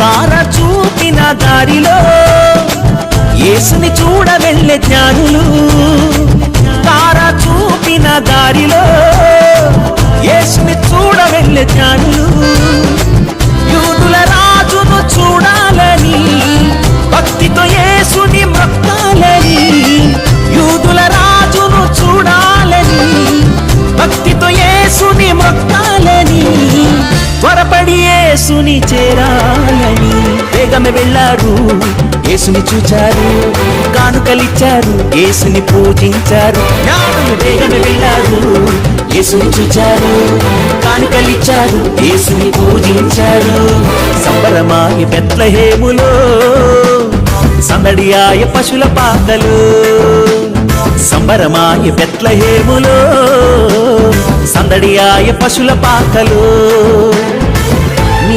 తార చూపిన దారిలో యేసుని చూడ వెళ్ళే జ్ఞానులు, తార చూపిన దారిలో యేసుని చూడ వెళ్ళే జ్ఞానులు, యూదుల రాజును చూడాలని భక్తితో యేసుని మొక్కాలని, యూదుల రాజును చూడాలని భక్తితో యేసుని మొక్కాలని, త్వరపడి యేసుని చేరాలని వేగమే వెళ్ళారు. యేసుని చూచారు, కానుకలిచ్చారు, యేసుని పూజించారు. జ్ఞానులు వేగమే వెళ్ళారు, యేసుని చూచారు, కానుకలిచ్చారు, యేసుని పూజించారు. సంబరమాయి బెత్లెహేములో, సందడియాయ పశుల పాకలు, సంబరమాయ బెత్లెహేములో, సందడియాయ పశుల పాకలు.